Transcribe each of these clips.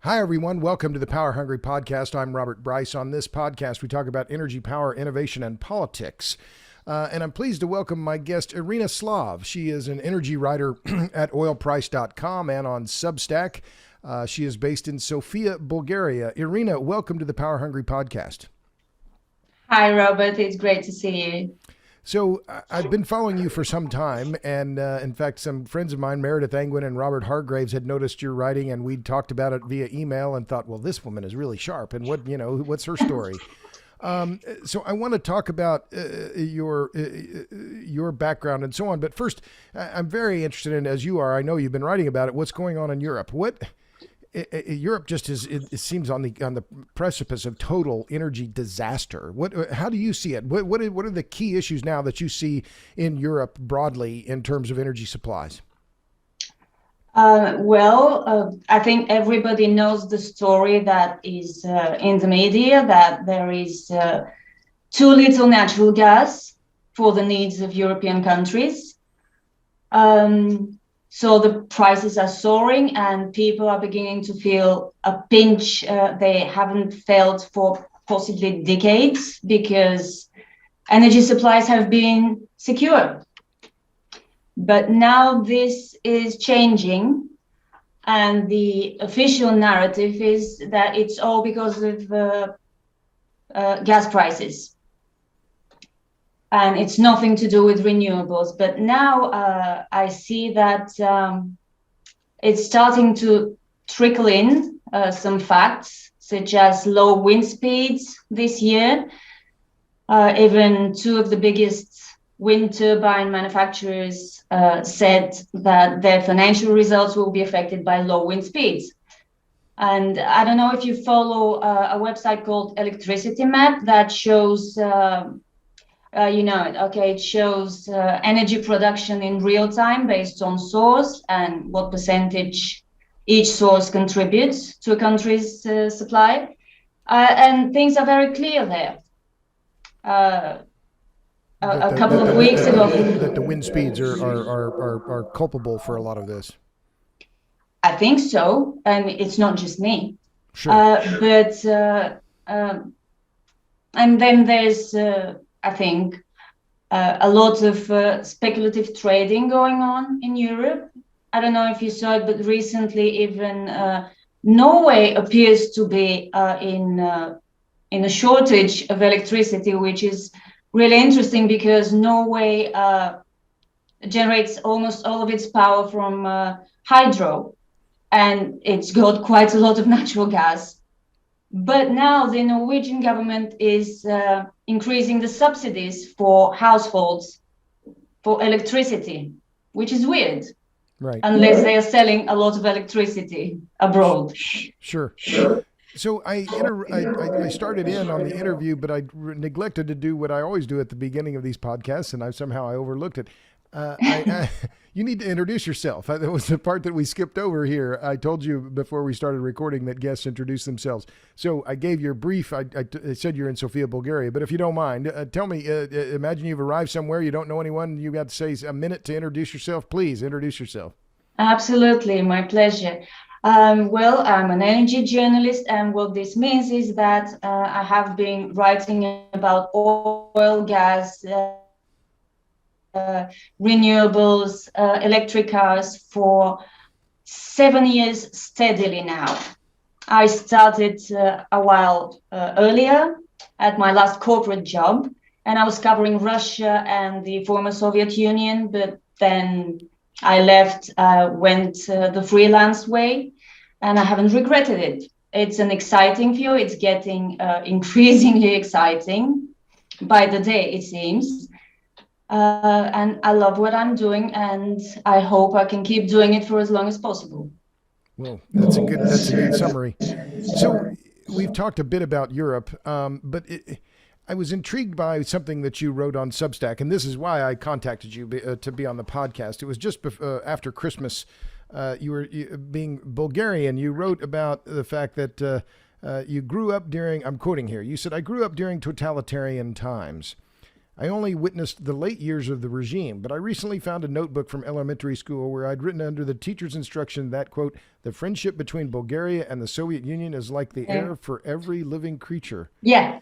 Hi, everyone. Welcome to the Power Hungry Podcast. I'm Robert Bryce. On this podcast, we talk about energy, power, innovation, and politics. And I'm pleased to welcome my guest, Irina Slav. She is an energy writer at oilprice.com and on Substack. She is based in Sofia, Bulgaria. Irina, welcome to the Power Hungry Podcast. Hi, Robert. It's great to see you. So I've been following you for some time, and in fact, some friends of mine, Meredith Angwin and Robert Hargraves, had noticed your writing, and we'd talked about it via email and thought, well, this woman is really sharp, and what's her story? So I want to talk about your background and so on. But first, I'm very interested in, as you are, I know you've been writing about it, what's going on in Europe. Europe just is, it seems on the precipice of total energy disaster. How do you see it? What are the key issues now that you see in Europe broadly in terms of energy supplies? I think everybody knows the story that is in the media, that there is too little natural gas for the needs of European countries. So the prices are soaring and people are beginning to feel a pinch they haven't felt for possibly decades because energy supplies have been secure. But now this is changing, and the official narrative is that it's all because of gas prices. And it's nothing to do with renewables. But now I see that it's starting to trickle in some facts, such as low wind speeds this year. Even two of the biggest wind turbine manufacturers said that their financial results will be affected by low wind speeds. And I don't know if you follow a website called Electricity Map that shows it shows energy production in real time based on source and what percentage each source contributes to a country's supply. And things are very clear there. A couple of weeks ago. That the wind speeds are culpable for a lot of this. I think so. And it's not just me. Sure. And then there's... I think a lot of speculative trading going on in Europe. I don't know if you saw it, but recently even Norway appears to be in a shortage of electricity, which is really interesting because Norway generates almost all of its power from hydro, and it's got quite a lot of natural gas. But now the Norwegian government is increasing the subsidies for households for electricity, which is weird. Right. Unless they are selling a lot of electricity abroad. Sure. So I started in on the interview, but I neglected to do what I always do at the beginning of these podcasts, and I overlooked it. You need to introduce yourself. That was the part that we skipped over here. I told you before we started recording that guests introduce themselves. So I gave you a brief. I said you're in Sofia, Bulgaria, but if you don't mind, tell me, imagine you've arrived somewhere, you don't know anyone, you got to say a minute to introduce yourself. Please introduce yourself. Absolutely. My pleasure. I'm an energy journalist, and what this means is that I have been writing about oil, gas, renewables, electric cars for 7 years steadily now. I started a while earlier at my last corporate job, and I was covering Russia and the former Soviet Union, but then I left, went the freelance way, and I haven't regretted it. It's an exciting field. It's getting increasingly exciting by the day, it seems. And I love what I'm doing, and I hope I can keep doing it for as long as possible. Well, that's a good summary. So we've talked a bit about Europe, but I was intrigued by something that you wrote on Substack, and this is why I contacted you to be on the podcast. It was just after Christmas. You were being Bulgarian. You wrote about the fact that you grew up during, I'm quoting here, you said, "I grew up during totalitarian times." I only witnessed the late years of the regime, but I recently found a notebook from elementary school where I'd written under the teacher's instruction that, quote, the friendship between Bulgaria and the Soviet Union is like the air for every living creature. Yeah.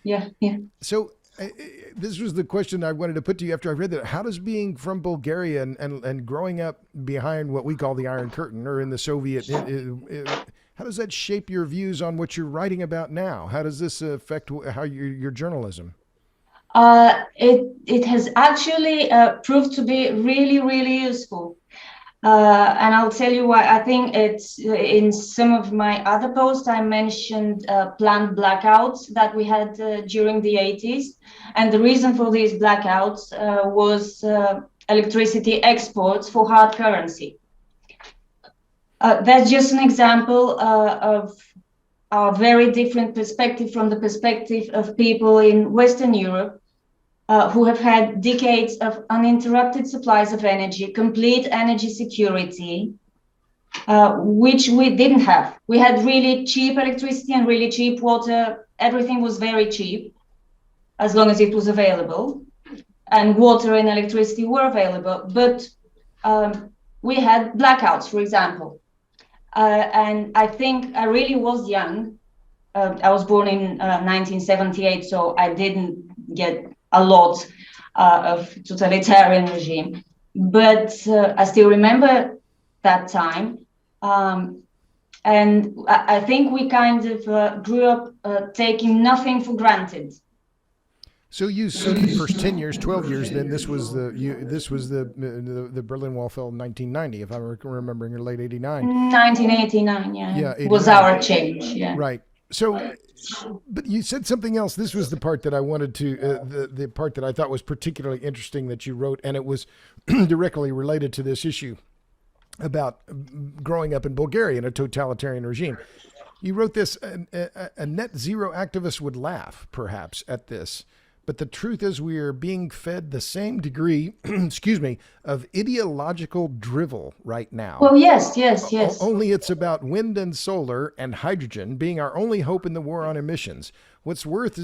So this was the question I wanted to put to you after I read that. How does being from Bulgaria and growing up behind what we call the Iron Curtain or in the Soviet, how does that shape your views on what you're writing about now? How does this affect how your journalism? It has actually proved to be really, really useful. And I'll tell you why. I think it's in some of my other posts, I mentioned planned blackouts that we had during the 80s. And the reason for these blackouts was electricity exports for hard currency. That's just an example of a very different perspective from the perspective of people in Western Europe who have had decades of uninterrupted supplies of energy, complete energy security, which we didn't have. We had really cheap electricity and really cheap water. Everything was very cheap as long as it was available. And water and electricity were available. But we had blackouts, for example. And I think I really was young. I was born in 1978, so I didn't get a lot of totalitarian regime. But I still remember that time. And I think we kind of grew up taking nothing for granted. So you said the first 10 years, 12 years, then this was the Berlin Wall fell in 1990, if I'm remembering, or late 89. 1989, yeah. Yeah, 89. Was our change, yeah. Right. So, but you said something else. This was the part that I wanted to, the part that I thought was particularly interesting that you wrote, and it was directly related to this issue about growing up in Bulgaria in a totalitarian regime. You wrote this, a net zero activist would laugh, perhaps, at this. But the truth is we are being fed the same degree, excuse me, of ideological drivel right now. Well, yes. Only it's about wind and solar and hydrogen being our only hope in the war on emissions. What's worse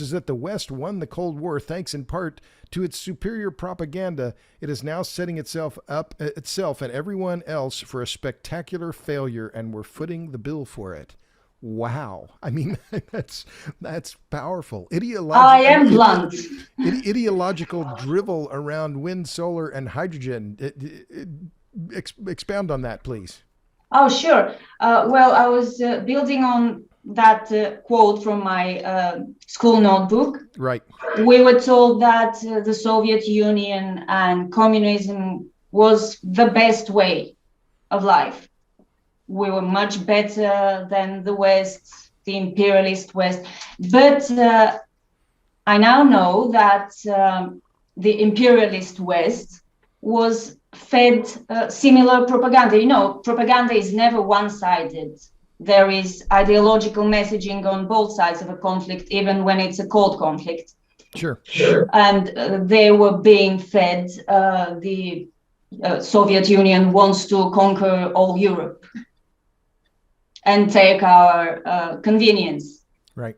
is that the West won the Cold War thanks in part to its superior propaganda. It is now setting itself and everyone else for a spectacular failure, and we're footing the bill for it. Wow. I mean, that's powerful. I am blunt. Ideological drivel around wind, solar, and hydrogen. Expound on that, please. Oh, sure. Well, I was building on that quote from my school notebook. Right. We were told that the Soviet Union and communism was the best way of life. We were much better than the West, the imperialist West. But I now know that the imperialist West was fed similar propaganda. You know, propaganda is never one-sided. There is ideological messaging on both sides of a conflict, even when it's a cold conflict. Sure. And they were being fed the Soviet Union wants to conquer all Europe and take our convenience. Right.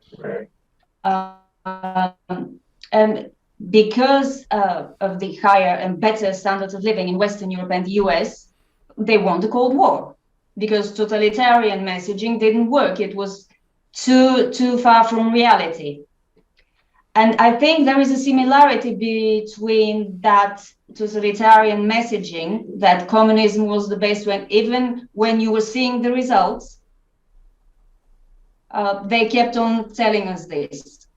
And because of the higher and better standards of living in Western Europe and the US, they won the Cold War because totalitarian messaging didn't work. It was too far from reality. And I think there is a similarity between that totalitarian messaging, that communism was the best way, even when you were seeing the results, they kept on telling us this.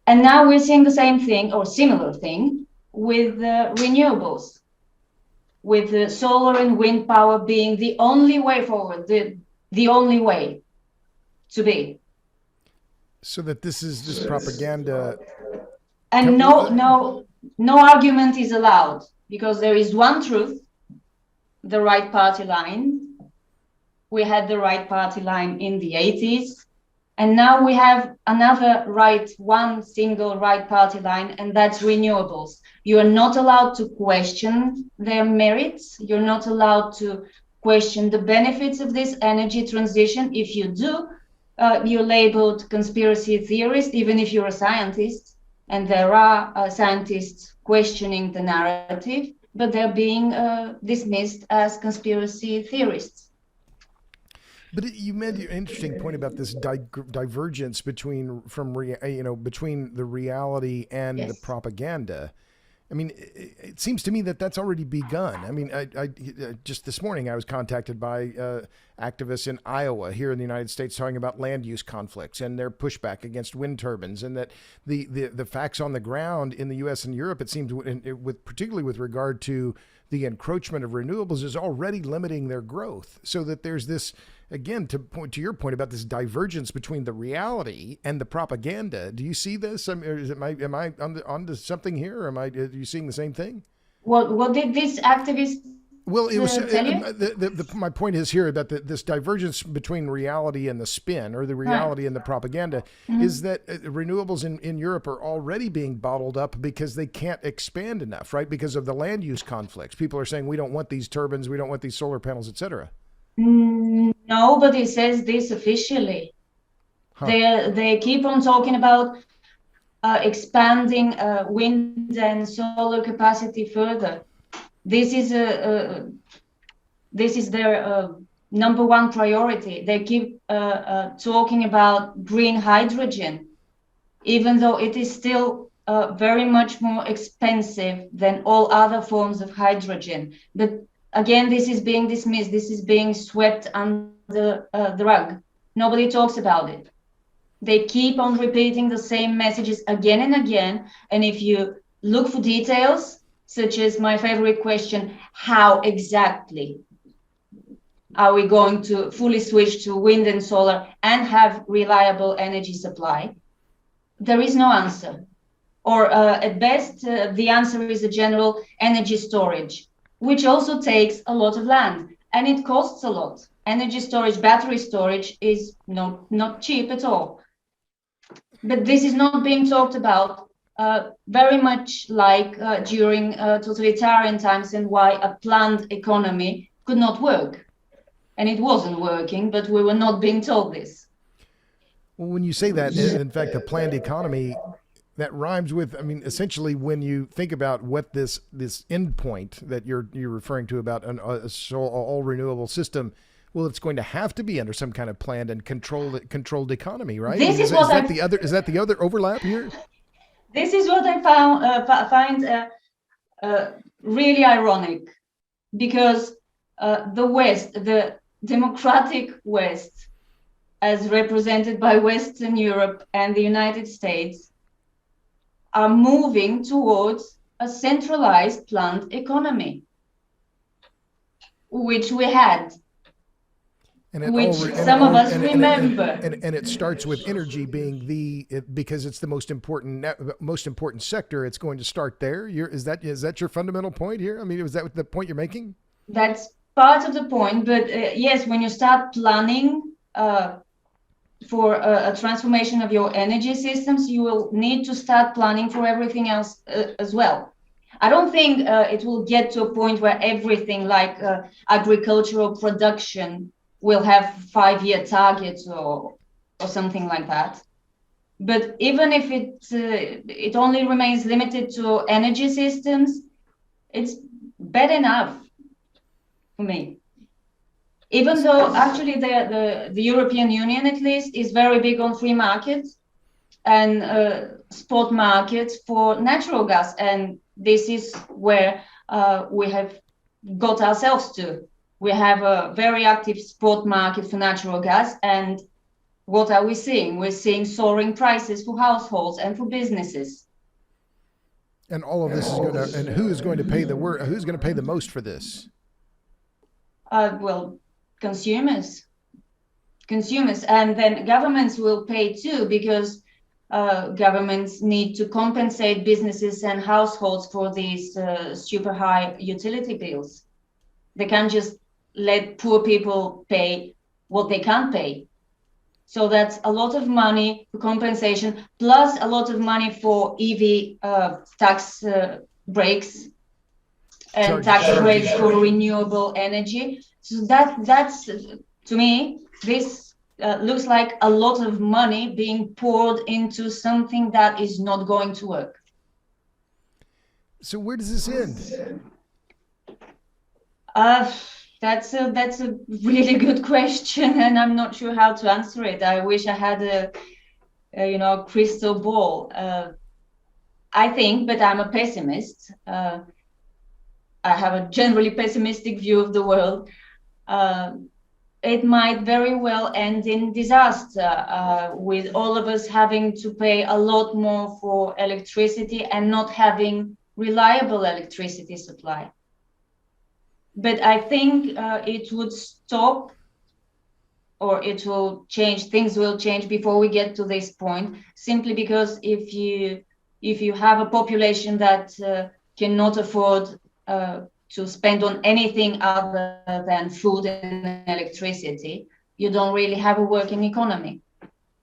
And now we're seeing the same thing or similar thing with renewables, with solar and wind power being the only way forward, the only way to be. So that this propaganda. And no argument is allowed because there is one truth, the right party line. We had the right party line in the 80s. And now we have one single right party line, and that's renewables. You are not allowed to question their merits. You're not allowed to question the benefits of this energy transition. If you do, you're labeled conspiracy theorist, even if you're a scientist. And there are scientists questioning the narrative, but they're being dismissed as conspiracy theorists. But you made an interesting point about this divergence between between the reality and the Yes. propaganda. I mean, it seems to me that that's already begun. I mean, I just this morning I was contacted by activists in Iowa here in the United States talking about land use conflicts and their pushback against wind turbines, and that the facts on the ground in the U.S. and Europe, it seems, with particularly with regard to the encroachment of renewables, is already limiting their growth. So that there's this, again, to point to your point about this divergence between the reality and the propaganda. Do you see this? I mean, am I onto something here? Or are you seeing the same thing? What did this activist Well, it was tell you? my point is here about this divergence between reality and the spin, or the reality and the propaganda, is that renewables in Europe are already being bottled up because they can't expand enough, right? Because of the land use conflicts. People are saying we don't want these turbines, we don't want these solar panels, etc. Nobody says this officially. They keep on talking about expanding wind and solar capacity further. This is their number one priority. They keep talking about green hydrogen, even though it is still very much more expensive than all other forms of hydrogen. But again, this is being dismissed. This is being swept under the rug. Nobody talks about it. They keep on repeating the same messages again and again. And if you look for details, such as my favorite question, how exactly are we going to fully switch to wind and solar and have reliable energy supply? There is no answer. Or at best, the answer is a general energy storage, which also takes a lot of land and it costs a lot. Energy storage, battery storage is not cheap at all. But this is not being talked about. Very much like during totalitarian times, and why a planned economy could not work. And it wasn't working, but we were not being told this. Well, when you say that, in fact, a planned economy, that rhymes with, I mean, essentially when you think about what this endpoint that you're referring to about an all renewable system, well, it's going to have to be under some kind of planned and controlled economy, right? Is that the other overlap here? This is what I find really ironic, because the West, the democratic West, as represented by Western Europe and the United States, are moving towards a centralized planned economy, which we had. Which some of us remember, and it starts with energy being because it's the most important sector. It's going to start there. Is that your fundamental point here? I mean, is that the point you're making? That's part of the point. But yes, when you start planning for a transformation of your energy systems, you will need to start planning for everything else as well. I don't think it will get to a point where everything like agricultural production will have 5-year targets or something like that. But even if it only remains limited to energy systems, it's bad enough for me. Even though actually the European Union, at least, is very big on free markets and spot markets for natural gas. And this is where we have got ourselves to. We have a very active spot market for natural gas, and what are we seeing? We're seeing soaring prices for households and for businesses. And all of this is going to, and who's going to pay the most for this? Well, consumers, and then governments will pay too, because governments need to compensate businesses and households for these super high utility bills. They can't just let poor people pay what they can't pay. So that's a lot of money for compensation, plus a lot of money for EV tax breaks and tax breaks for renewable energy. So that's to me, this looks like a lot of money being poured into something that is not going to work. So where does this end? That's a really good question, and I'm not sure how to answer it. I wish I had a crystal ball. I think, but I'm a pessimist. I have a generally pessimistic view of the world. It might very well end in disaster, with all of us having to pay a lot more for electricity and not having reliable electricity supply. But I think it would stop, or it will change. Things will change before we get to this point, simply because if you have a population that cannot afford to spend on anything other than food and electricity, you don't really have a working economy.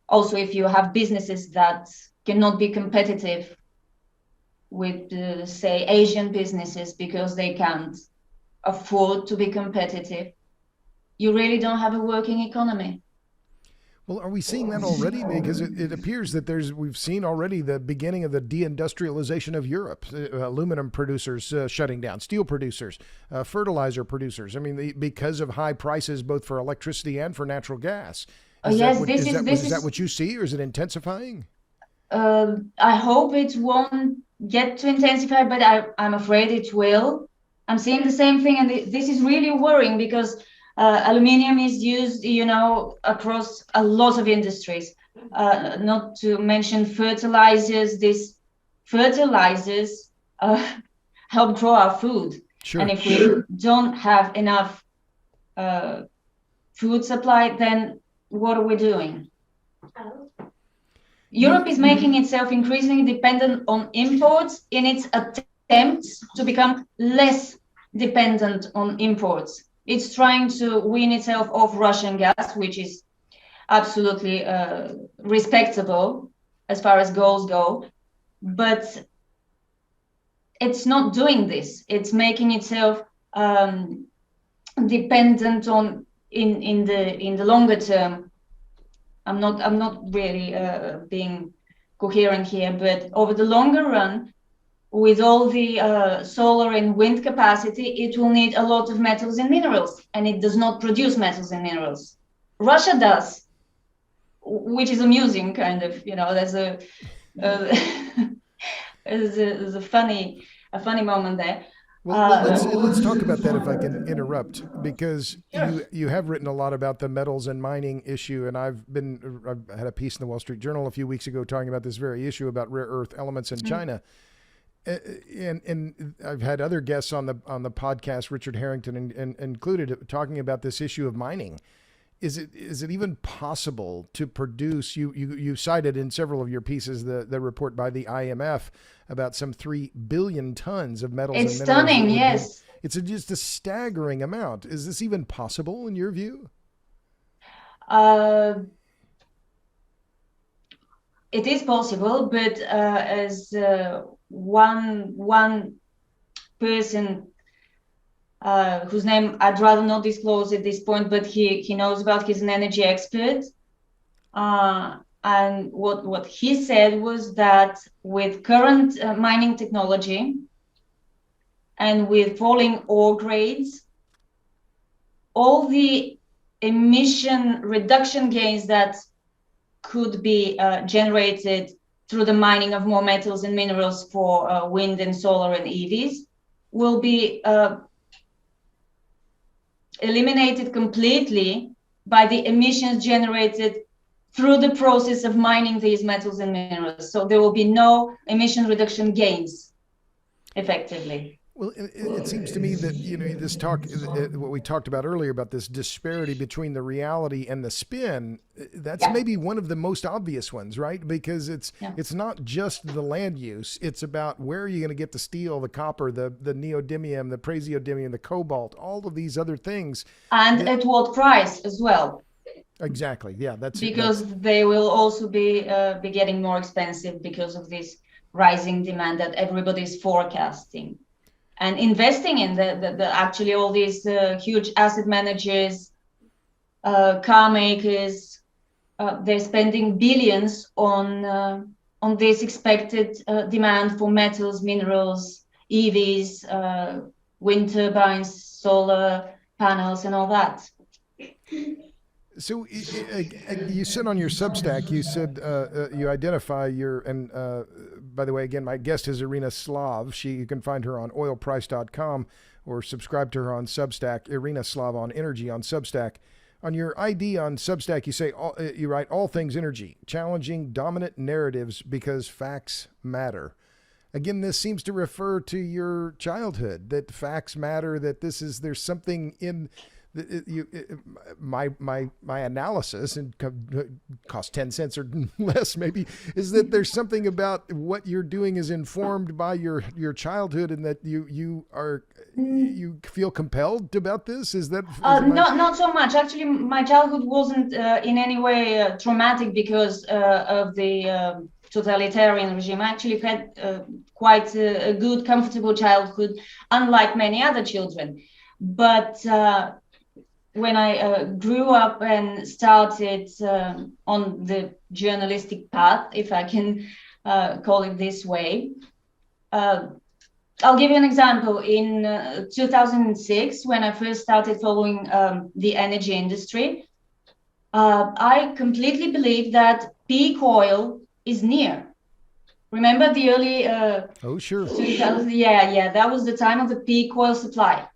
Also, if you have businesses that cannot be competitive with, say, Asian businesses because they can't afford to be competitive, you really don't have a working economy. Well, are we seeing that already? Because it appears that we've seen already the beginning of the deindustrialization of Europe. Aluminum producers shutting down, steel producers, fertilizer producers. I mean, because of high prices both for electricity and for natural gas. Is that what you see, or is it intensifying? I hope it won't get to intensify, but I'm afraid it will. I'm seeing the same thing, and this is really worrying because aluminium is used, across a lot of industries. Not to mention fertilizers. These fertilizers help grow our food. Sure. And if we don't have enough food supply, then what are we doing? Europe is making itself increasingly dependent on imports in its attempts to become less dependent on imports. It's trying to wean itself off Russian gas, which is absolutely respectable as far as goals go, but it's not doing this. It's making itself dependent on in the longer term. I'm not really being coherent here, but over the longer run, with all the solar and wind capacity, it will need a lot of metals and minerals, and it does not produce metals and minerals. Russia does, which is amusing, kind of. There's a funny moment there. Well, let's talk about that, if I can interrupt, because sure. You have written a lot about the metals and mining issue, and I've had a piece in the Wall Street Journal a few weeks ago talking about this very issue about rare earth elements in China. And I've had other guests on the podcast, Richard Harrington included, talking about this issue of mining. Is it even possible to produce? You cited in several of your pieces the report by the IMF about some 3 billion tons of metals. It's stunning, yes. It's just a staggering amount. Is this even possible in your view? It is possible, but as one person whose name I'd rather not disclose at this point, but he knows about, he's an energy expert. And what he said was that with current mining technology and with falling ore grades, all the emission reduction gains that could be generated through the mining of more metals and minerals for wind and solar and EVs will be eliminated completely by the emissions generated through the process of mining these metals and minerals. So there will be no emission reduction gains, effectively. Well, it seems to me that, this talk, what we talked about earlier about this disparity between the reality and the spin, that's maybe one of the most obvious ones, right? Because it's not just the land use. It's about where are you going to get the steel, the copper, the neodymium, the praseodymium, the cobalt, all of these other things. And at what price as well. Exactly. Yeah, because they will also be getting more expensive because of this rising demand that everybody's forecasting. And investing in the actually all these huge asset managers, car makers, they're spending billions on this expected demand for metals, minerals, EVs, wind turbines, solar panels, and all that. So you said on your Substack, you said you identify your, and by the way, again, my guest is Irina Slav. You can find her on oilprice.com or subscribe to her on Substack, Irina Slav on Energy on Substack. On your ID on Substack, you say, you write all things energy, challenging dominant narratives because facts matter. Again, this seems to refer to your childhood, that facts matter, that there's something in my analysis, and cost 10 cents or less maybe, is that there's something about what you're doing is informed by your childhood, and that you feel compelled about this. Is that not so much? Actually, my childhood wasn't in any way traumatic because of the totalitarian regime. I actually had quite a good, comfortable childhood, unlike many other children. But when I grew up and started on the journalistic path, if I can call it this way, I'll give you an example. In 2006, when I first started following the energy industry, I completely believed that peak oil is near. Remember the early oh sure 2000, yeah, that was the time of the peak oil supply.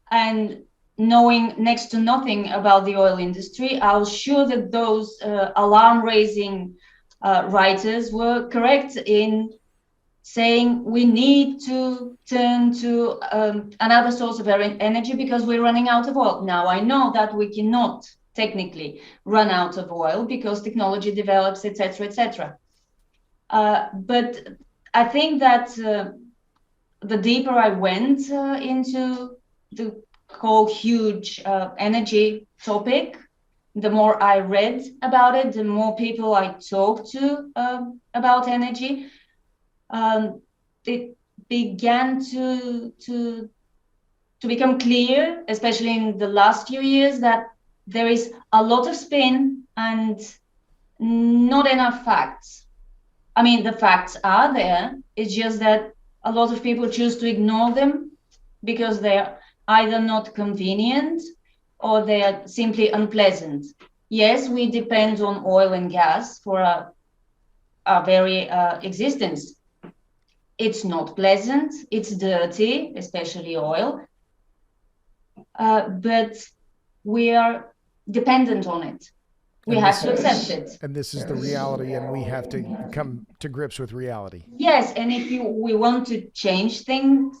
And knowing next to nothing about the oil industry, I was sure that those alarm-raising writers were correct in saying we need to turn to another source of energy because we're running out of oil. Now, I know that we cannot technically run out of oil because technology develops, etc., etc. But I think that the deeper I went into the whole huge energy topic, the more I read about it, the more people I talked to about energy, it began to become clear, especially in the last few years, that there is a lot of spin and not enough facts. I mean, the facts are there. It's just that a lot of people choose to ignore them because they're either not convenient or they are simply unpleasant. Yes, we depend on oil and gas for our very existence. It's not pleasant, it's dirty, especially oil, but we are dependent on it. We have to accept it. And this is the reality, and we have to come to grips with reality. Yes, and if we want to change things,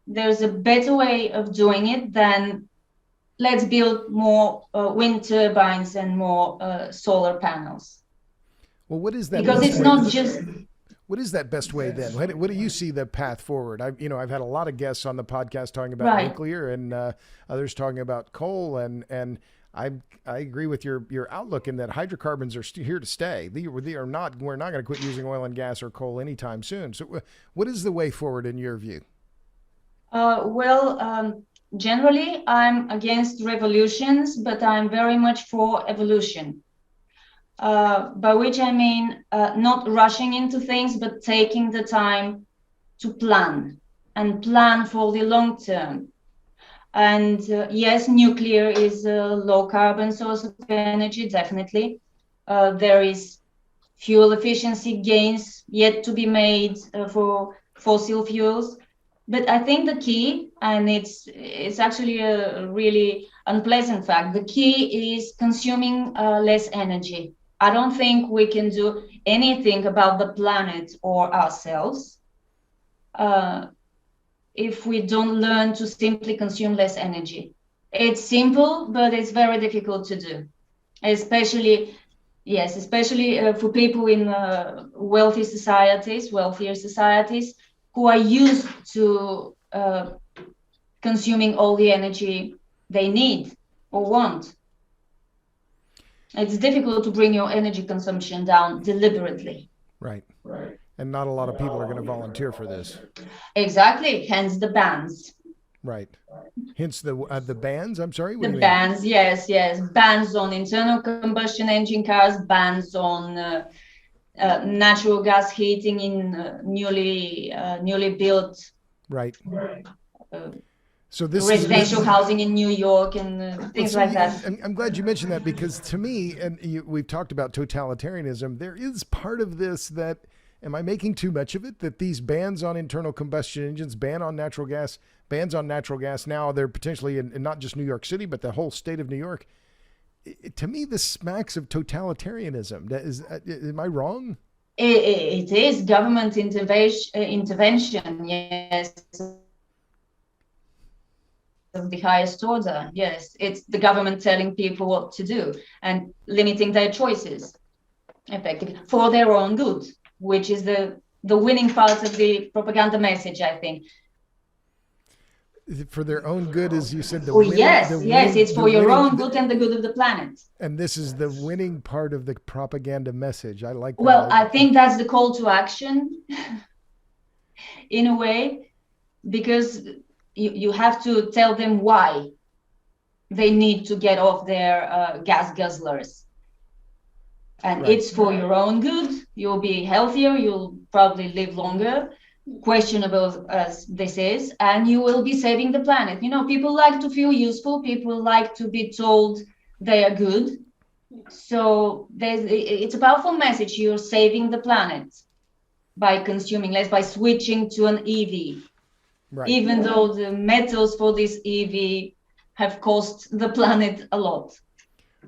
there's a better way of doing it than let's build more wind turbines and more solar panels. Well, what is that? Because it's not just... What is that best way then? What do you see the path forward? I've had a lot of guests on the podcast talking about nuclear and others talking about coal, and I agree with your outlook in that hydrocarbons are here to stay. We're not going to quit using oil and gas or coal anytime soon. So what is the way forward in your view? Generally, I'm against revolutions, but I'm very much for evolution. By which I mean not rushing into things, but taking the time to plan for the long term. And yes, nuclear is a low carbon source of energy, definitely. There is fuel efficiency gains yet to be made for fossil fuels. But I think the key, and it's actually a really unpleasant fact, the key is consuming less energy. I don't think we can do anything about the planet or ourselves if we don't learn to simply consume less energy. It's simple, but it's very difficult to do, especially for people in wealthier societies who are used to consuming all the energy they need or want. It's difficult to bring your energy consumption down deliberately. Right. And not a lot of people are going to volunteer for this. Exactly. Hence the bans. Right. Hence the bans. I'm sorry. What The do you mean? bans, yes, yes, bans on internal combustion engine cars, bans on natural gas heating in newly built Right. uh, So this residential housing in New York and well, things so like that. I'm glad you mentioned that, because to me, and we've talked about totalitarianism, there is part of this that, am I making too much of it? That these bans on internal combustion engines, bans on natural gas now, they're potentially in not just New York City, but the whole state of New York. To me, this smacks of totalitarianism. Am I wrong? It is government intervention, yes, of the highest order. Yes, it's the government telling people what to do and limiting their choices, effectively, for their own good, which is the winning part of the propaganda message, I think. For their own good, as you said, Yes, it's for your own good and the good of the planet. And this is the winning part of the propaganda message. I like that. Well, I think that's the call to action in a way, because you have to tell them why they need to get off their gas guzzlers. And right. It's for your own good. You'll be healthier. You'll probably live longer, questionable as this is, and you will be saving the planet. You know, people like to feel useful. People like to be told they are good. So it's a powerful message. You're saving the planet by consuming less, by switching to an EV. Right. Even though the metals for this EV have cost the planet a lot.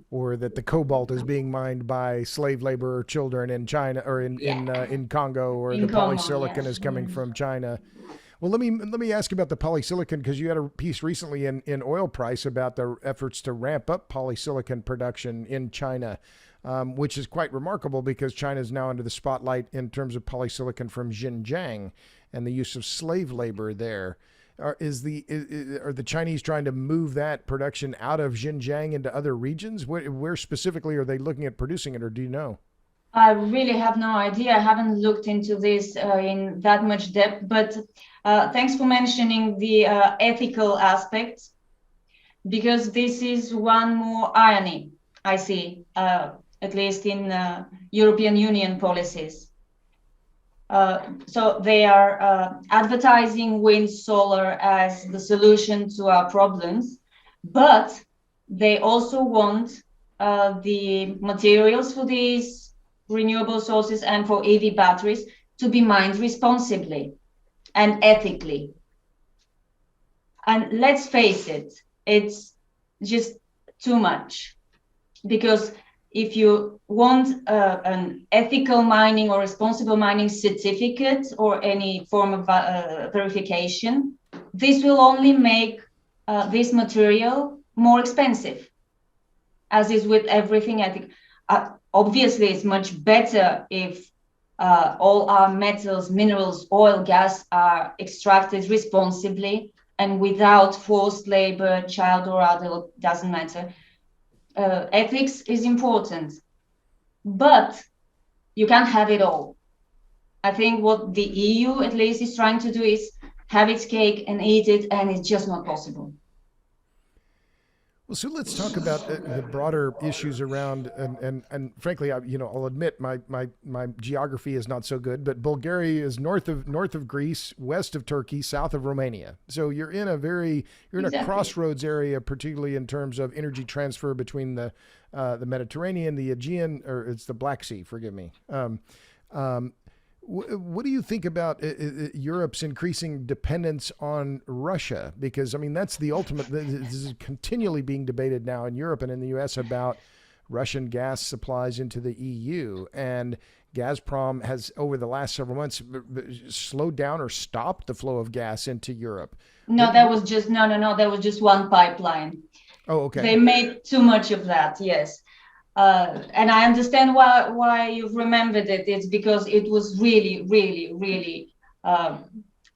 Or that the cobalt is being mined by slave labor children in China or in Congo, or the polysilicon is coming from China. Well, let me ask you about the polysilicon, because you had a piece recently in Oil Price about the efforts to ramp up polysilicon production in China, which is quite remarkable, because China is now under the spotlight in terms of polysilicon from Xinjiang and the use of slave labor there. Are the Chinese trying to move that production out of Xinjiang into other regions? Where specifically are they looking at producing it, or do you know? I really have no idea. I haven't looked into this in that much depth, but thanks for mentioning the ethical aspects, because this is one more irony I see, at least in European Union policies. So they are advertising wind, solar as the solution to our problems, but they also want the materials for these renewable sources and for EV batteries to be mined responsibly and ethically. And let's face it, it's just too much, because if you want an ethical mining or responsible mining certificate or any form of verification, this will only make this material more expensive, as is with everything ethical. Obviously, it's much better if all our metals, minerals, oil, gas are extracted responsibly and without forced labor, child or adult, doesn't matter. Ethics is important, but you can't have it all. I think what the EU at least is trying to do is have its cake and eat it, and it's just not possible. Well, so let's talk about the broader issues around, and frankly, I'll admit my geography is not so good, but Bulgaria is north of Greece, west of Turkey, south of Romania. So you're in a crossroads area, particularly in terms of energy transfer between the Mediterranean, the Aegean, or it's the Black Sea. Forgive me. What do you think about Europe's increasing dependence on Russia? Because, I mean, that's the ultimate. This is continually being debated now in Europe and in the U.S. about Russian gas supplies into the EU. And Gazprom has, over the last several months, slowed down or stopped the flow of gas into Europe. No, that was just one pipeline. Oh, okay. They made too much of that, yes. And I understand why you've remembered it. It's because it was really, really, really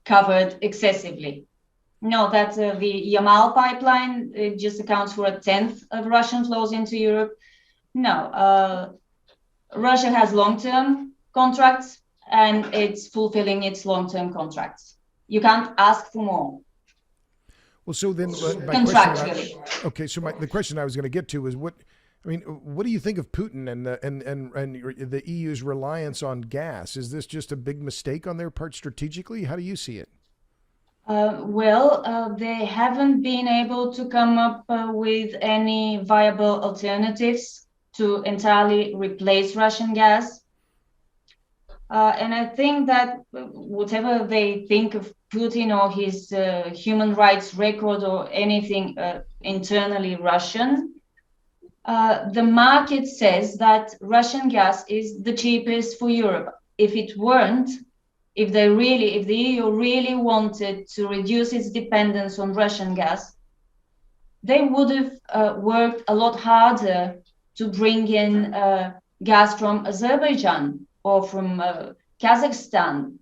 covered excessively. No, that's the Yamal pipeline. It just accounts for 1/10 of Russian flows into Europe. No, Russia has long-term contracts, and it's fulfilling its long-term contracts. You can't ask for more. Well, so then contractually. The question I was going to get to was what do you think of Putin and the EU's reliance on gas? Is this just a big mistake on their part strategically? How do you see it? They haven't been able to come up with any viable alternatives to entirely replace Russian gas. And I think that whatever they think of Putin or his human rights record or anything internally Russian, the market says that Russian gas is the cheapest for Europe. If it weren't, if the EU really wanted to reduce its dependence on Russian gas, they would have worked a lot harder to bring in gas from Azerbaijan or from Kazakhstan.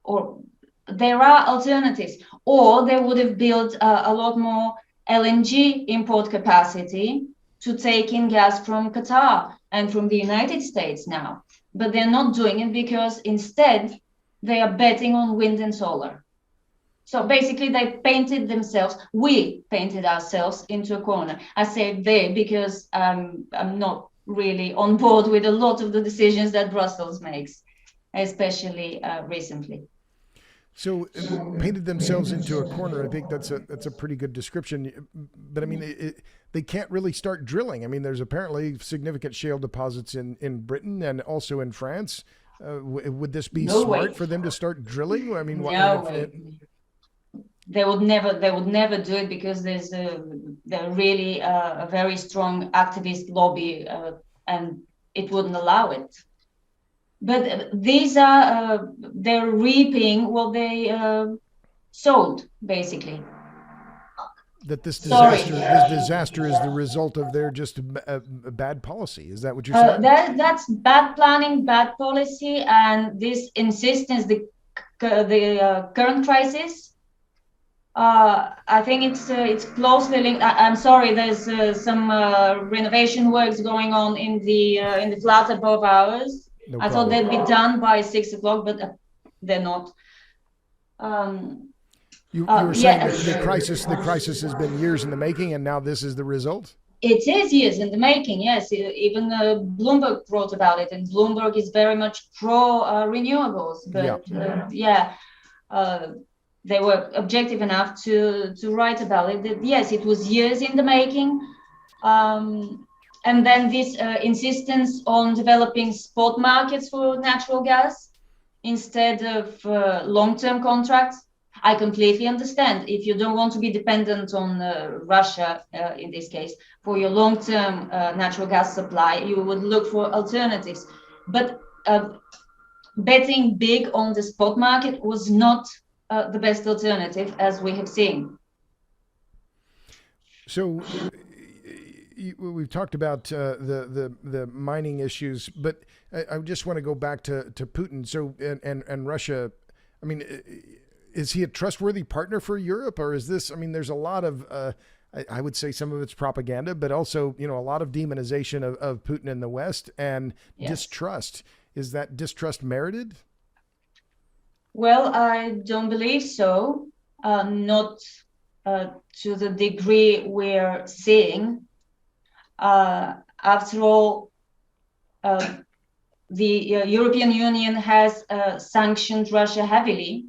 Or there are alternatives. Or they would have built a lot more LNG import capacity to take in gas from Qatar and from the United States now. But they're not doing it because instead they are betting on wind and solar. So basically we painted ourselves into a corner. I say they because I'm not really on board with a lot of the decisions that Brussels makes, especially recently. So painted themselves into a corner. I think that's a pretty good description. But I mean, they can't really start drilling. I mean, there's apparently significant shale deposits in Britain and also in France. Would this be smart for them to start drilling? I mean, they would never do it because there's really a very strong activist lobby, and it wouldn't allow it. But these are they're reaping what they sowed, basically. That this disaster is the result of their just a bad policy. Is that what you're saying? That's bad planning, bad policy, and this insistence, the current crisis. I think it's closely linked. I'm sorry, there's some renovation works going on in the flat above ours. No I thought they'd be done by 6 o'clock, but they're not. You were saying that the crisis has been years in the making, and now this is the result? It is years in the making, yes. Even Bloomberg wrote about it, and Bloomberg is very much pro renewables. But they were objective enough to write about it. That, yes, it was years in the making. And then this insistence on developing spot markets for natural gas instead of long-term contracts. I completely understand. If you don't want to be dependent on Russia, in this case, for your long-term natural gas supply, you would look for alternatives. But betting big on the spot market was not the best alternative, as we have seen. So we've talked about the mining issues, but I just want to go back to Putin. So and Russia. I mean, is he a trustworthy partner for Europe, or is this? I mean, there's a lot of I would say some of it's propaganda, but also a lot of demonization of Putin in the West and distrust. Is that distrust merited? Well, I don't believe so. Not to the degree we're seeing. After all, the European Union has sanctioned Russia heavily.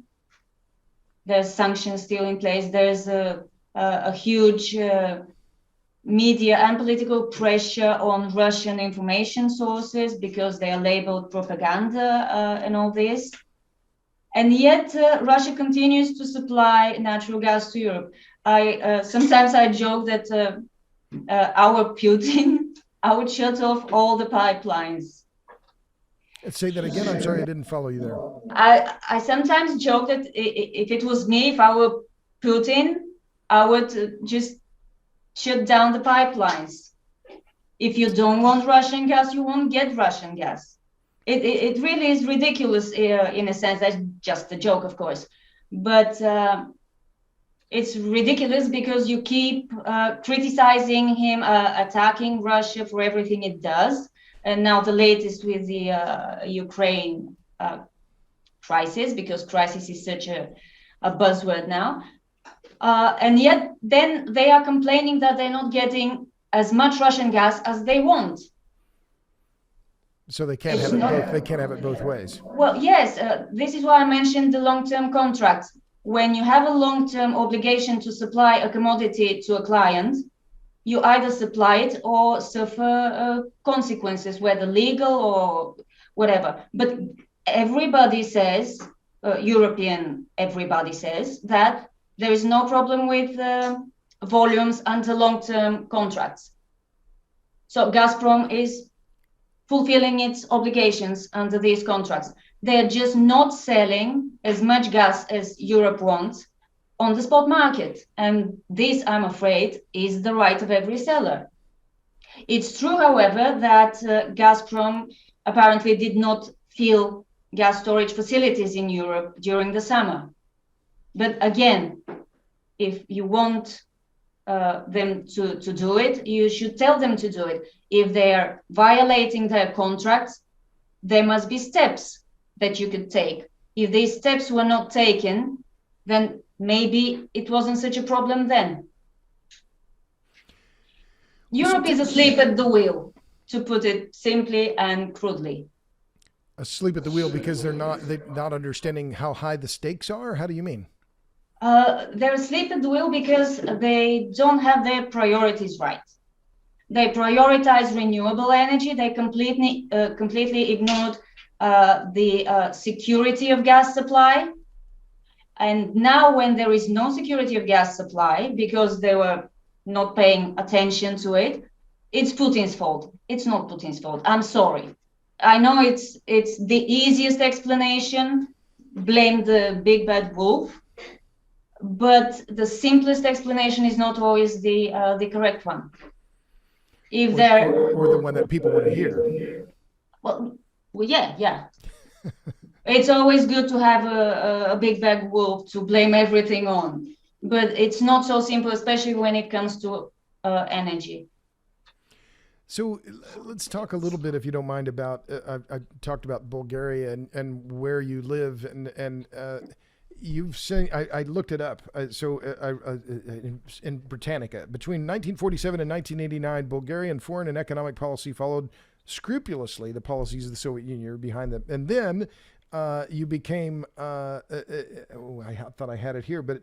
There's sanctions still in place. There's a huge media and political pressure on Russian information sources because they are labeled propaganda and all this. And yet Russia continues to supply natural gas to Europe. Sometimes I joke that our Putin, I would shut off all the pipelines. Say that again. I'm sorry, I didn't follow you there. I sometimes joke that if it was me, if I were Putin, I would just shut down the pipelines. If you don't want Russian gas, you won't get Russian gas. It really is ridiculous in a sense. That's just a joke, of course. But it's ridiculous because you keep criticizing him, attacking Russia for everything it does. And now the latest with the Ukraine crisis, because crisis is such a buzzword now. And yet then they are complaining that they're not getting as much Russian gas as they want. So they can't have it both. They can't have it both ways. Well, yes, this is why I mentioned the long-term contracts. When you have a long-term obligation to supply a commodity to a client, you either supply it or suffer consequences, whether legal or whatever. But everybody says, European everybody says, that there is no problem with volumes under long-term contracts. So Gazprom is fulfilling its obligations under these contracts. They're just not selling as much gas as Europe wants on the spot market. And this, I'm afraid, is the right of every seller. It's true, however, that Gazprom apparently did not fill gas storage facilities in Europe during the summer. But again, if you want them to do it, you should tell them to do it. If they're violating their contracts, there must be steps that you could take. If these steps were not taken, then maybe it wasn't such a problem then. Europe is asleep at the wheel, to put it simply and crudely. Asleep at the wheel because they're not understanding how high the stakes are? How do you mean? They're asleep at the wheel because they don't have their priorities right. They prioritize renewable energy. They completely ignored the security of gas supply. And now when there is no security of gas supply because they were not paying attention to it, it's Putin's fault. It's not Putin's fault. I'm sorry. I know it's the easiest explanation, blame the big bad wolf, but the simplest explanation is not always the correct one. If or the one that people want to hear. Well, yeah. It's always good to have a big bad wolf to blame everything on, but it's not so simple, especially when it comes to energy. So let's talk a little bit, if you don't mind, about I talked about Bulgaria and where you live, and you've seen. I looked it up. In Britannica, between 1947 and 1989, Bulgarian foreign and economic policy followed scrupulously the policies of the Soviet Union. You're behind them, and then you became. I thought I had it here, but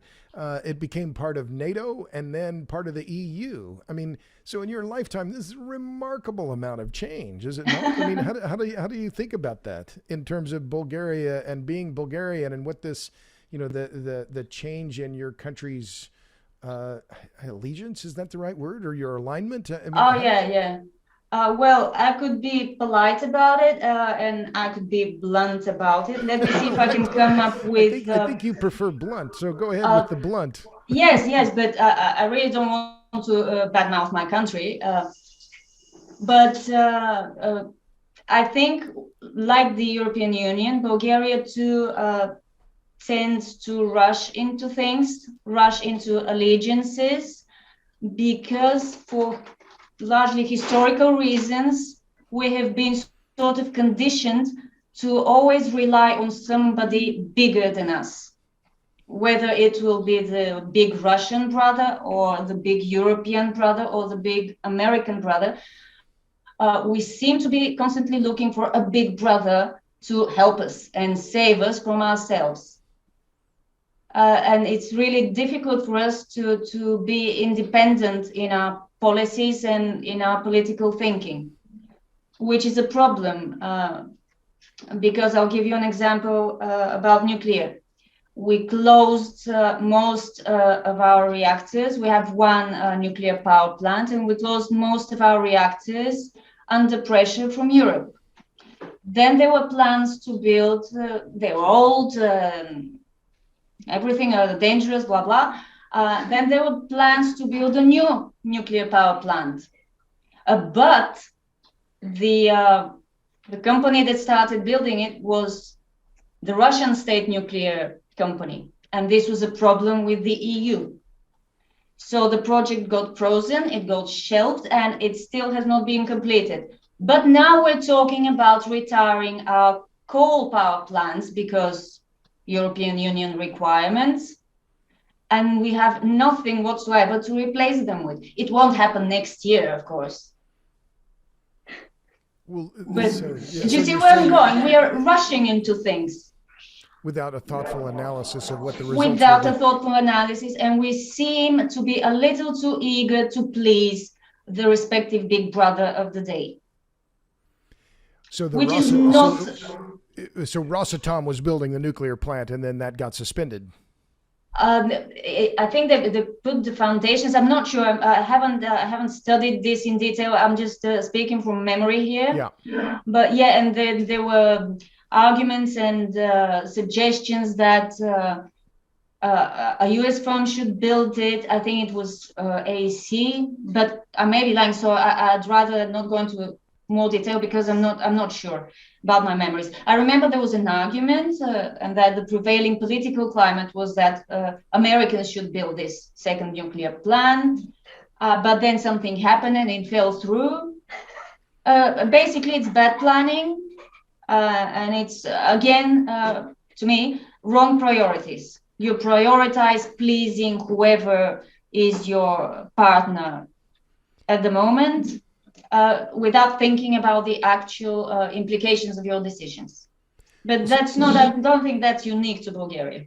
it became part of NATO and then part of the EU. I mean, so in your lifetime, this is a remarkable amount of change, is it not? I mean, how do you think about that in terms of Bulgaria and being Bulgarian and what this, the change in your country's allegiance, is that the right word, or your alignment? I mean, yeah. Well, I could be polite about it, and I could be blunt about it. Let me see if I can come up with. I think you prefer blunt, so go ahead with the blunt. Yes, but I really don't want to badmouth my country. But I think, like the European Union, Bulgaria too tends to rush into things, rush into allegiances, because for largely historical reasons, we have been sort of conditioned to always rely on somebody bigger than us, whether it will be the big Russian brother or the big European brother or the big American brother. We seem to be constantly looking for a big brother to help us and save us from ourselves. And it's really difficult for us to be independent in our policies and in our political thinking, which is a problem, because I'll give you an example about nuclear. We closed most of our reactors. We have one nuclear power plant, and we closed most of our reactors under pressure from Europe. Then there were plans to build, they were old, everything dangerous, blah, blah. Then there were plans to build a new nuclear power plant. But the company that started building it was the Russian state nuclear company. And this was a problem with the EU. So the project got frozen, it got shelved, and it still has not been completed. But now we're talking about retiring our coal power plants because European Union requirements. and we have nothing whatsoever to replace them with. It won't happen next year, of course. Well, but do you see where I'm going? We are rushing into things without a thoughtful analysis of what the results without a thoughtful analysis, and we seem to be a little too eager to please the respective big brother of the day. So which is not. So Rosatom was building the nuclear plant, and then that got suspended. I think they put the foundations. I'm not sure. I haven't studied this in detail. I'm just speaking from memory here. Yeah. But yeah, and there were arguments and suggestions that a US firm should build it. I think it was AC, but I may be lying. So I'd rather not go into more detail because I'm not sure about my memories. I remember there was an argument and that the prevailing political climate was that Americans should build this second nuclear plant, but then something happened and it fell through. Basically, it's bad planning, and it's, again, to me, wrong priorities. You prioritize pleasing whoever is your partner at the moment, without thinking about the actual implications of your decisions. But that's not, I don't think that's unique to Bulgaria.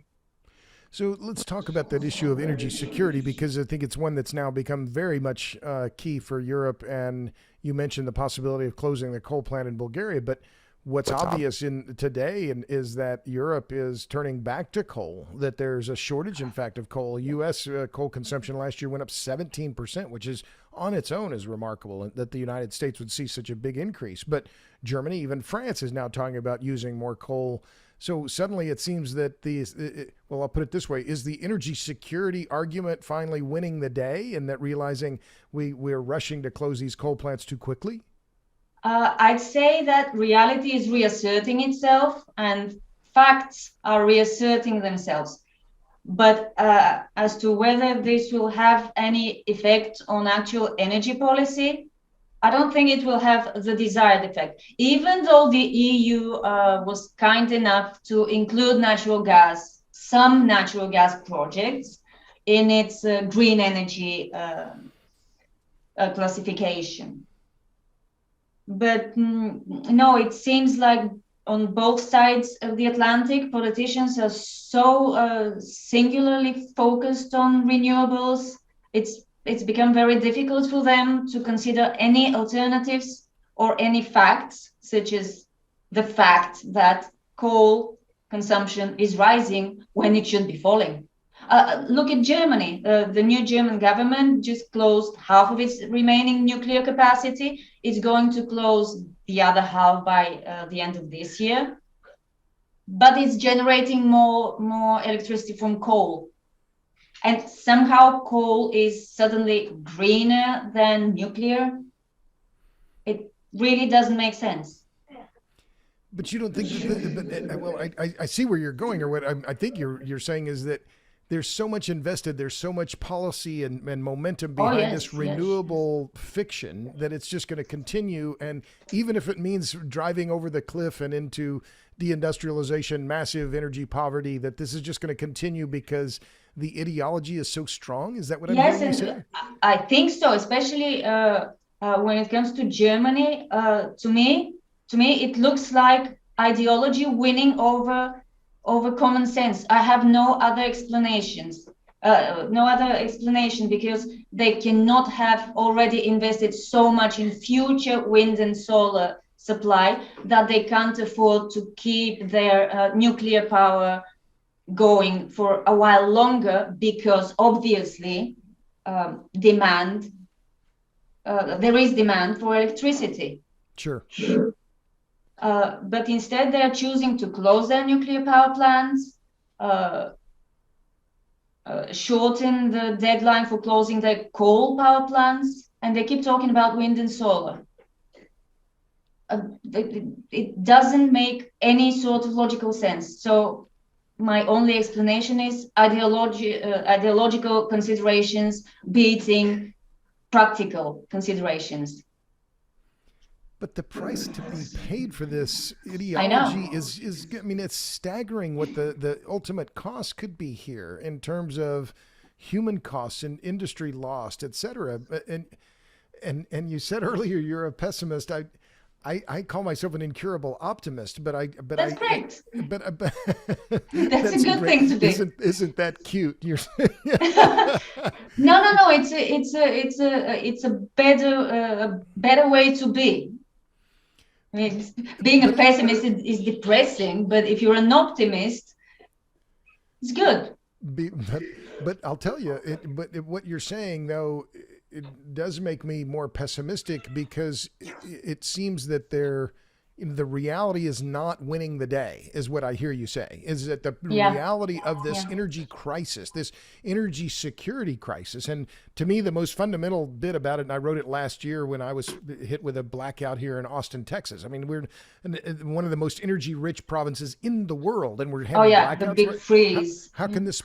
So let's talk about that issue of energy security, because I think it's one that's now become very much key for Europe. And you mentioned the possibility of closing the coal plant in Bulgaria, but what's obvious in today is that Europe is turning back to coal, that there's a shortage, in fact, of coal. U.S. Coal consumption last year went up 17%, which is on its own is remarkable, that the United States would see such a big increase. But Germany, even France, is now talking about using more coal. So suddenly it seems that well, I'll put it this way, is the energy security argument finally winning the day, and that realizing we're rushing to close these coal plants too quickly? I'd say that reality is reasserting itself and facts are reasserting themselves. But as to whether this will have any effect on actual energy policy, I don't think it will have the desired effect. Even though the EU was kind enough to include natural gas, some natural gas projects, in its green energy classification. But no, it seems like on both sides of the Atlantic, politicians are so singularly focused on renewables. It's become very difficult for them to consider any alternatives or any facts, such as the fact that coal consumption is rising when it should be falling. Look at Germany. The new German government just closed half of its remaining nuclear capacity. It's going to close the other half by the end of this year. But it's generating more electricity from coal. And somehow coal is suddenly greener than nuclear. It really doesn't make sense. But you don't think that, well, I see where you're going, or what I think you're saying is that there's so much invested, there's so much policy and momentum behind this renewable fiction that it's just going to continue. And even if it means driving over the cliff and into deindustrialization, massive energy poverty, that this is just going to continue because the ideology is so strong. Is that what I'm hearing you say? I think so, especially when it comes to Germany. To me, it looks like ideology winning over common sense. I have no other explanations. No other explanation, because they cannot have already invested so much in future wind and solar supply that they can't afford to keep their nuclear power going for a while longer, because obviously there is demand for electricity. Sure. But instead they are choosing to close their nuclear power plants, shorten the deadline for closing their coal power plants, and they keep talking about wind and solar. It doesn't make any sort of logical sense. So my only explanation is ideological considerations beating practical considerations. But the price to be paid for this ideology is I mean, it's staggering what the ultimate cost could be here in terms of human costs and industry lost, et cetera. And you said earlier you're a pessimist. I call myself an incurable optimist, but That's great. But That's a good thing to be. Isn't that cute? You're No. It's a better way to be. I mean, being a pessimist is depressing, but if you're an optimist, it's good. But I'll tell you, what you're saying though, it does make me more pessimistic, because it seems that the reality is not winning the day, is what I hear you say, is that the reality of this energy crisis, this energy security crisis. And to me, the most fundamental bit about it, and I wrote it last year when I was hit with a blackout here in Austin, Texas. I mean, we're one of the most energy rich provinces in the world, and we're having blackouts. The big freeze. How can this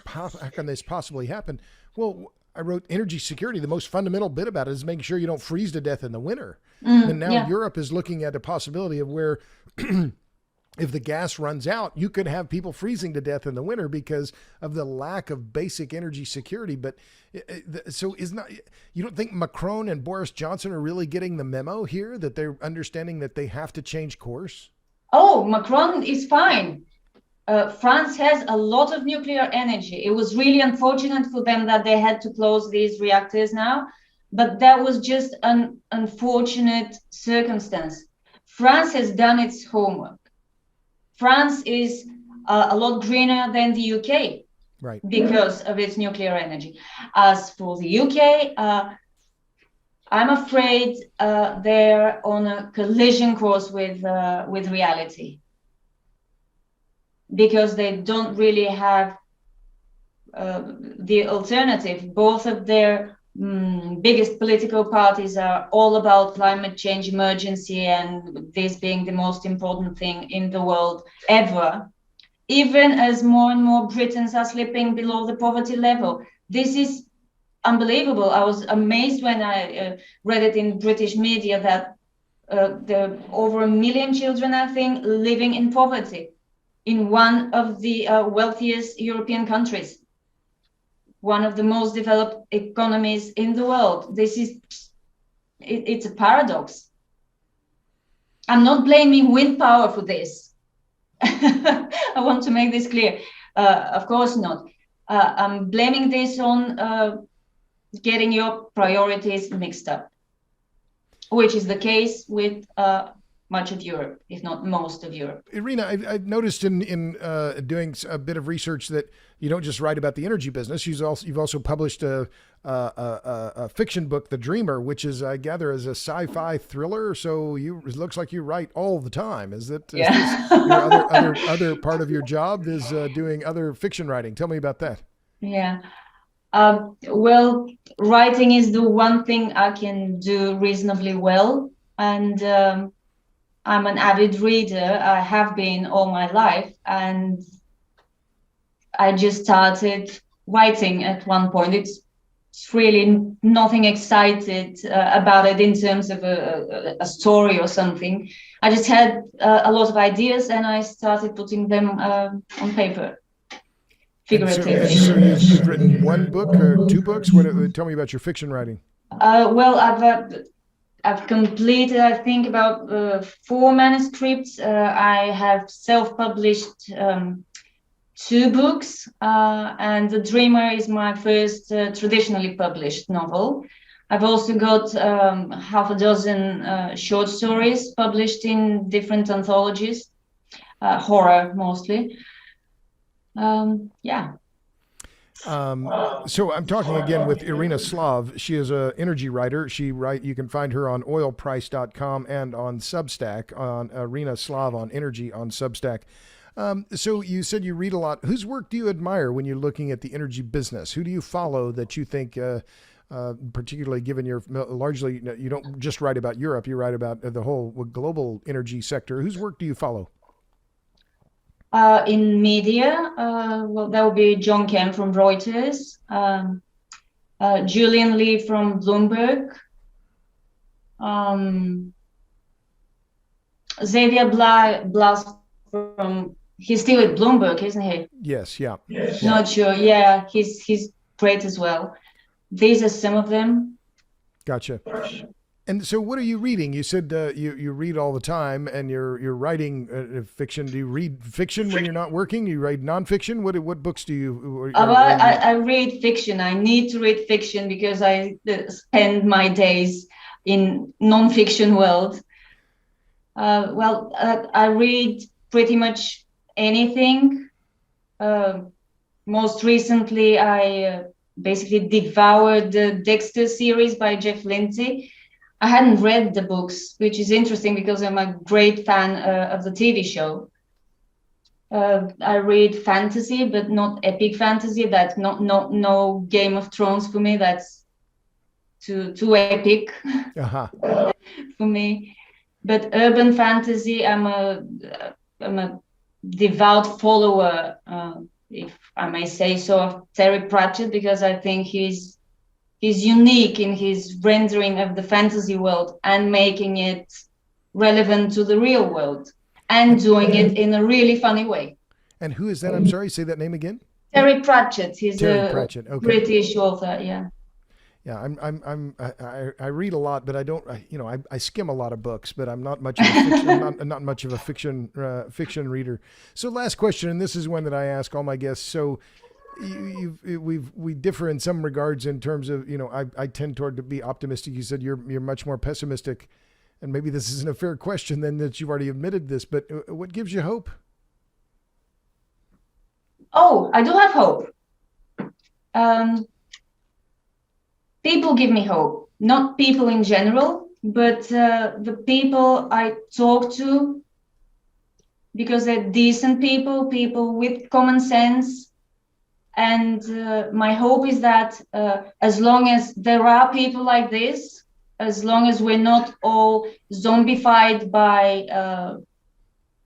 possibly happen? Well, I wrote energy security. The most fundamental bit about it is making sure you don't freeze to death in the winter. And now Europe is looking at a possibility of where if the gas runs out, you could have people freezing to death in the winter because of the lack of basic energy security. But so you don't think Macron and Boris Johnson are really getting the memo here, that they're understanding that they have to change course? Oh, Macron is fine. France has a lot of nuclear energy. It was really unfortunate for them that they had to close these reactors now, but that was just an unfortunate circumstance. France has done its homework. France is a lot greener than the UK, right, because of its nuclear energy. As for the UK, I'm afraid they're on a collision course with reality, because they don't really have the alternative. Both of their biggest political parties are all about climate change emergency, and this being the most important thing in the world ever, even as more and more Britons are slipping below the poverty level. This is unbelievable. I was amazed when I read it in British media that there are over 1 million children, I think, living in poverty in one of the wealthiest European countries, one of the most developed economies in the world. It's a paradox. I'm not blaming wind power for this. I want to make this clear. Of course not. I'm blaming this on getting your priorities mixed up, which is the case with much of Europe, if not most of Europe. Irina, I've noticed in doing a bit of research that you don't just write about the energy business. You've also published a fiction book, The Dreamer, which is, I gather, is a sci-fi thriller. So it looks like you write all the time. Is this your other part of your job is doing other fiction writing? Tell me about that. Yeah. Well, writing is the one thing I can do reasonably well, and I'm an avid reader. I have been all my life, and I just started writing at one point. It's really nothing excited about it in terms of a story or something. I just had a lot of ideas, and I started putting them on paper, figuratively. So you've written one book or two books? Tell me about your fiction writing. Well, I've completed, I think, about 4 manuscripts. I have self-published 2 books, and The Dreamer is my first traditionally published novel. I've also got half a dozen short stories published in different anthologies, horror mostly. Yeah. So I'm talking again with Irina Slav. She is an energy writer. You can find her on oilprice.com and on Substack, on Irina Slav on energy on Substack. So you said you read a lot. Whose work do you admire when you're looking at the energy business? Who do you follow that you think, particularly given your largely, you don't just write about Europe, you write about the whole global energy sector. Whose work do you follow? In media, well, that would be John Kemp from Reuters, Julian Lee from Bloomberg, Xavier Blas from, he's still at Bloomberg, isn't he? Yes, yeah. Not sure. Yeah, he's great as well. These are some of them. Gotcha. And so, what are you reading? You said you read all the time, and you're writing fiction. Do you read fiction when you're not working? You write nonfiction. What books do you? I read fiction. I need to read fiction because I spend my days in non-fiction world. I read pretty much anything. Most recently, I basically devoured the Dexter series by Jeff Lindsay. I hadn't read the books, which is interesting because I'm a great fan of the TV show. I read fantasy, but not epic fantasy. That's no Game of Thrones for me. That's too epic for me. But urban fantasy, I'm a devout follower, if I may say so, of Terry Pratchett, because I think he's unique in his rendering of the fantasy world and making it relevant to the real world and doing it in a really funny way. And who is that? I'm sorry, say that name again. Terry Pratchett. He's Terry Pratchett. Okay. British author. Yeah. Yeah, I read a lot, but I don't. I skim a lot of books, but I'm not much of a fiction, I'm not much of a fiction reader. So, last question, and this is one that I ask all my guests. So, we differ in some regards in terms of, I tend toward to be optimistic. You said you're much more pessimistic, and maybe this isn't a fair question then that you've already admitted this, but what gives you hope? Oh, I do have hope. People give me hope, not people in general, but the people I talk to, because they're decent people with common sense. And my hope is that as long as there are people like this, as long as we're not all zombified by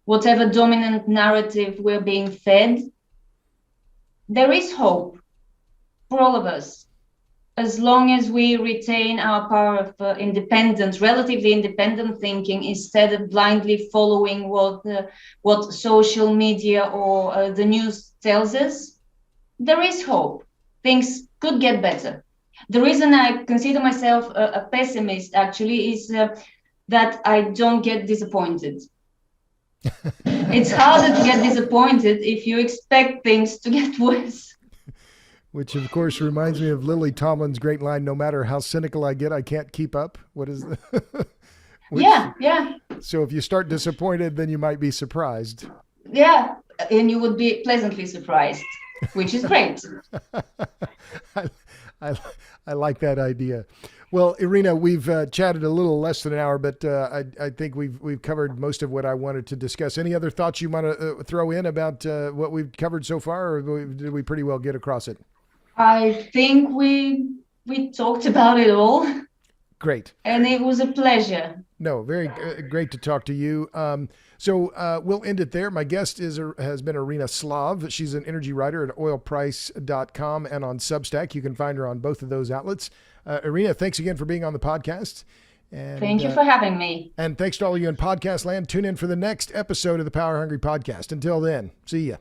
whatever dominant narrative we're being fed, there is hope for all of us. As long as we retain our power of relatively independent thinking, instead of blindly following what social media or the news tells us, there is hope. Things could get better. The reason I consider myself a pessimist actually is that I don't get disappointed. It's harder to get disappointed if you expect things to get worse. Which, of course, reminds me of Lily Tomlin's great line, "No matter how cynical I get, I can't keep up." What is that? Yeah. So if you start disappointed, then you might be surprised. Yeah, and you would be pleasantly surprised, which is great. I like that idea. Well, Irina, we've chatted a little less than an hour, but I think we've covered most of what I wanted to discuss. Any other thoughts you want to throw in about what we've covered so far, or did we pretty well get across it? I think we talked about it all. Great. And it was a pleasure. No, very great to talk to you. So we'll end it there. My guest has been Irina Slav. She's an energy writer at oilprice.com and on Substack. You can find her on both of those outlets. Irina, thanks again for being on the podcast. And, thank you for having me. And thanks to all of you in podcast land. Tune in for the next episode of the Power Hungry Podcast. Until then, see ya.